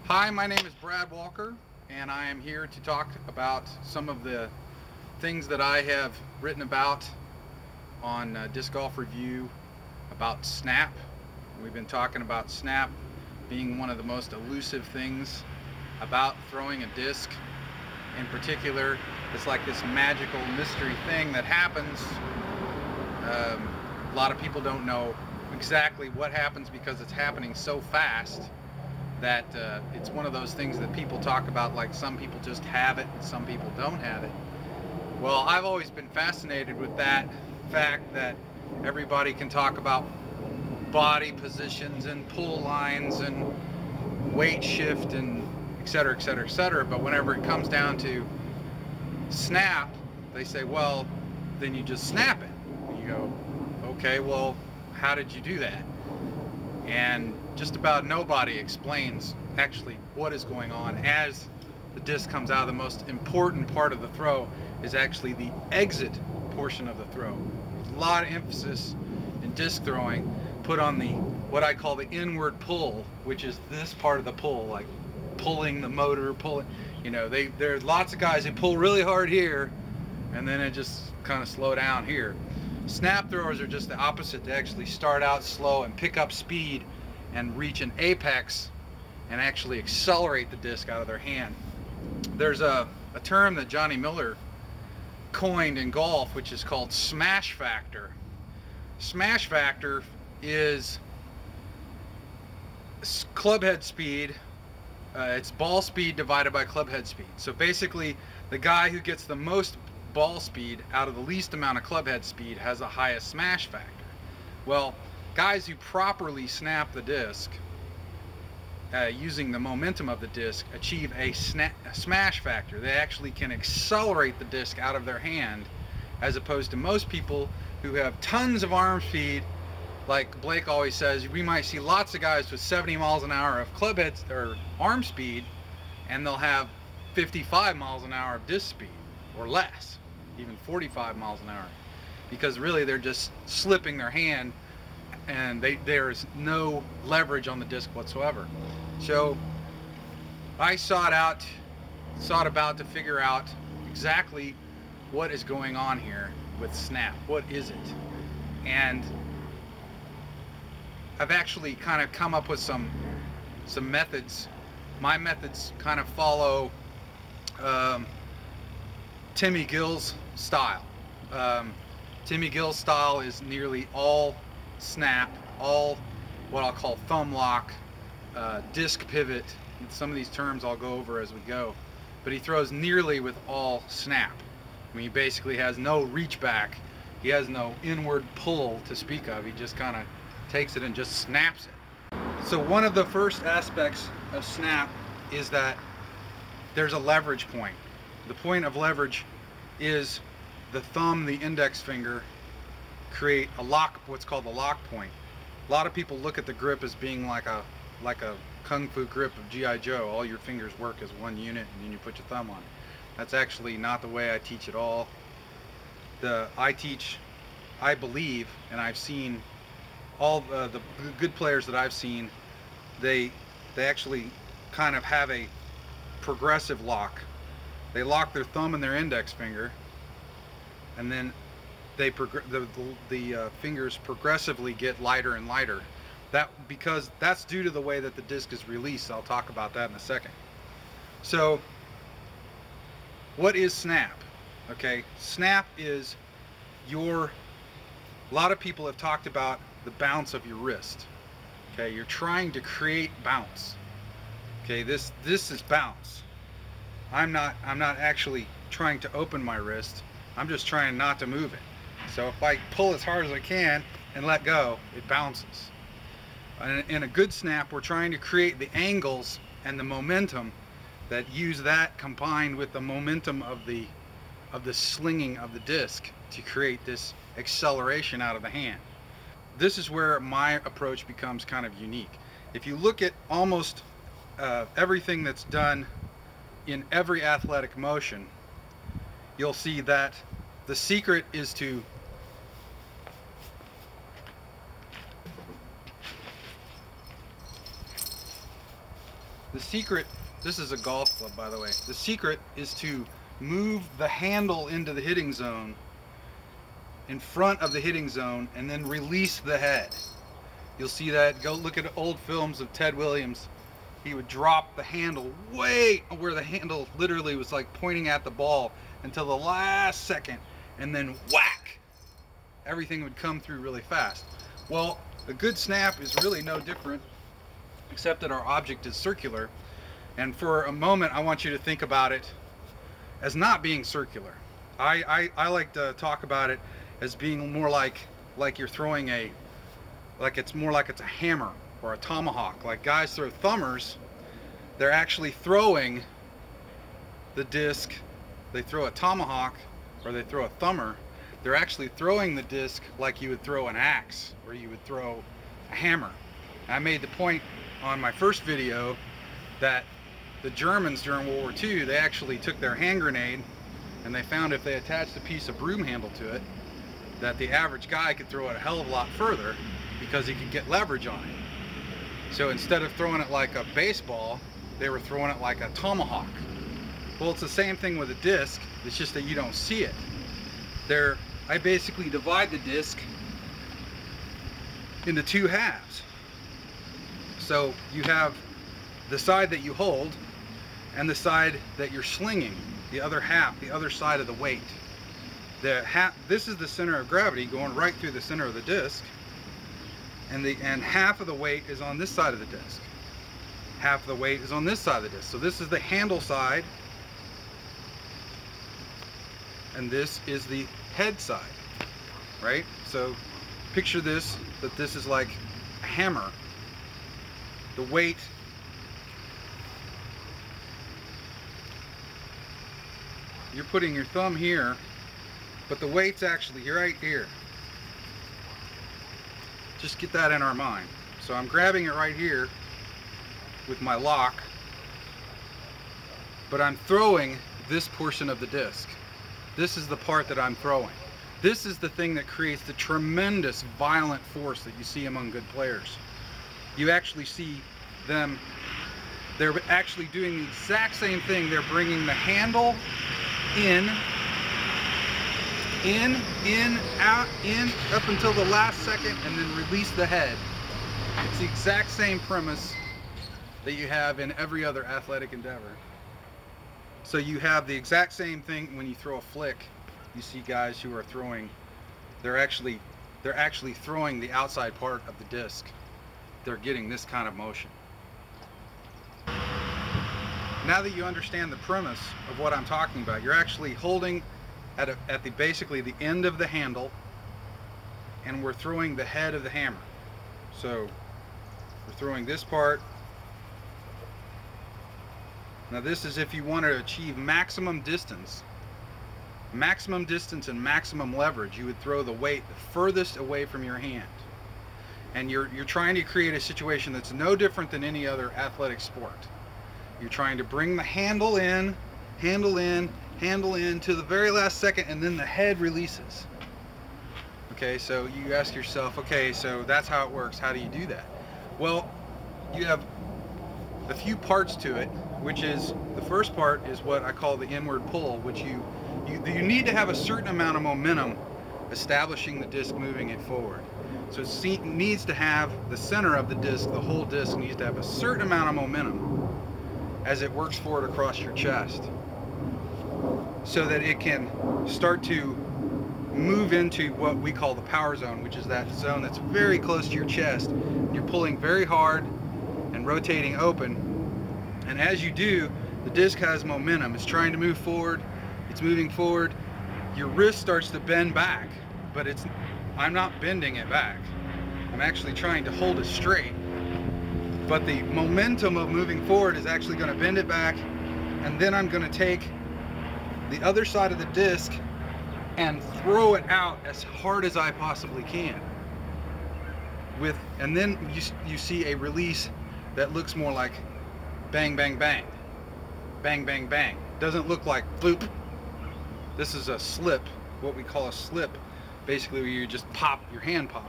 Hi, my name is Brad Walker, and I am here to talk about some of the things that I have written about on Disc Golf Review about snap. We've been talking about snap being one of the most elusive things about throwing a disc. In particular, it's like this magical mystery thing that happens. A lot of people don't know exactly what happens because it's happening so fast that it's one of those things that people talk about, like some people just have it and some people don't have it. Well, I've always been fascinated with that fact that everybody can talk about body positions and pull lines and weight shift and et cetera, et cetera, et cetera. But whenever it comes down to snap, they say, well, then you just snap it. And you go, okay, well, how did you do that? And just about nobody explains actually what is going on as the disc comes out. The most important part of the throw is actually the exit portion of the throw. There's a lot of emphasis in disc throwing put on the what I call the inward pull, which is this part of the pull, like pulling the motor, pulling, you know, there's lots of guys who pull really hard here and then it just kind of slow down here. Snap throwers are just the opposite. They actually start out slow and pick up speed and reach an apex and actually accelerate the disc out of their hand. There's a term that Johnny Miller coined in golf, which is called smash factor. Smash factor is club head speed. It's ball speed divided by club head speed. So basically, the guy who gets the most ball speed out of the least amount of club head speed has the highest smash factor. Well, guys who properly snap the disc using the momentum of the disc achieve a smash factor. They actually can accelerate the disc out of their hand, as opposed to most people who have tons of arm speed. Like Blake always says, we might see lots of guys with 70 miles an hour of club head or arm speed, and they'll have 55 miles an hour of disc speed or less, even 45 miles an hour, because really they're just slipping their hand and there's no leverage on the disc whatsoever. So I sought about to figure out exactly what is going on here with snap. What is it? And I've actually kind of come up with some methods. My methods kind of follow Timmy Gill's style. Timmy Gill's style is nearly all snap, all what I'll call thumb lock, disc pivot. Some of these terms I'll go over as we go, but he throws nearly with all snap. I mean, he basically has no reach back. He has no inward pull to speak of. He just kind of takes it and just snaps it. So one of the first aspects of snap is that there's a leverage point. The point of leverage is the thumb, the index finger create a lock, what's called the lock point. A lot of people look at the grip as being like a kung fu grip of G.I. Joe. All your fingers work as one unit and then you put your thumb on it. That's actually not the way I teach at all. I believe, and I've seen all the good players that I've seen, they actually kind of have a progressive lock. They lock their thumb and their index finger, and then the fingers progressively get lighter and lighter. Because that's due to the way that the disc is released. I'll talk about that in a second. So what is snap? Okay, snap is a lot of people have talked about the bounce of your wrist. Okay, you're trying to create bounce. Okay, this is bounce. I'm not actually trying to open my wrist. I'm just trying not to move it. So if I pull as hard as I can and let go, it bounces. In a good snap, we're trying to create the angles and the momentum that use that combined with the momentum of the slinging of the disc to create this acceleration out of the hand. This is where my approach becomes kind of unique. If you look at almost everything that's done in every athletic motion, you'll see that the secret is to The secret, this is a golf club by the way, the secret is to move the handle into the hitting zone, in front of the hitting zone, and then release the head. You'll see that, go look at old films of Ted Williams. He would drop the handle way where the handle literally was like pointing at the ball until the last second, and then whack! Everything would come through really fast. Well, a good snap is really no different, except that our object is circular. And for a moment, I want you to think about it as not being circular. I like to talk about it as being more like you're throwing it's more like it's a hammer or a tomahawk. Like guys throw thumbers, they're actually throwing the disc. They throw a tomahawk or they throw a thumber. They're actually throwing the disc like you would throw an axe or you would throw a hammer. I made the point on my first video that the Germans during World War II, they actually took their hand grenade and they found if they attached a piece of broom handle to it, that the average guy could throw it a hell of a lot further because he could get leverage on it. So instead of throwing it like a baseball, they were throwing it like a tomahawk. Well, it's the same thing with a disc, it's just that you don't see it. I basically divide the disc into two halves. So you have the side that you hold and the side that you're slinging, the other half, the other side of the weight. This is the center of gravity going right through the center of the disc, and half of the weight is on this side of the disc. Half of the weight is on this side of the disc. So this is the handle side, and this is the head side, right? So picture this, that this is like a hammer. The weight you're putting your thumb here, but the weight's actually right here. Just get that in our mind. So I'm grabbing it right here with my lock, but I'm throwing this portion of the disc. This is the part that I'm throwing. This is the thing that creates the tremendous violent force that you see among good players. You actually see them, they're actually doing the exact same thing. They're bringing the handle in, out, in, up until the last second, and then release the head. It's the exact same premise that you have in every other athletic endeavor. So you have the exact same thing when you throw a flick. You see guys who are throwing, they're actually throwing the outside part of the disc. They're getting this kind of motion. Now that you understand the premise of what I'm talking about, you're actually holding at basically the end of the handle, and we're throwing the head of the hammer. So we're throwing this part. Now this is if you want to achieve maximum distance and maximum leverage, you would throw the weight the furthest away from your hand. And you're trying to create a situation that's no different than any other athletic sport. You're trying to bring the handle in to the very last second, and then the head releases. Okay, so you ask yourself, okay, so that's how it works. How do you do that? Well, you have a few parts to it, which is, the first part is what I call the inward pull, which you need to have a certain amount of momentum establishing the disc, moving it forward. So it needs to have the center of the disc, the whole disc needs to have a certain amount of momentum as it works forward across your chest, so that it can start to move into what we call the power zone, which is that zone that's very close to your chest. You're pulling very hard and rotating open, and as you do, the disc has momentum. It's trying to move forward, it's moving forward. Your wrist starts to bend back, but I'm not bending it back. I'm actually trying to hold it straight. But the momentum of moving forward is actually going to bend it back, and then I'm going to take the other side of the disc and throw it out as hard as I possibly can. And then you see a release that looks more like bang, bang, bang. Bang, bang, bang. Doesn't look like boop. This is a slip, what we call a slip. Basically, where you just pop, your hand pops.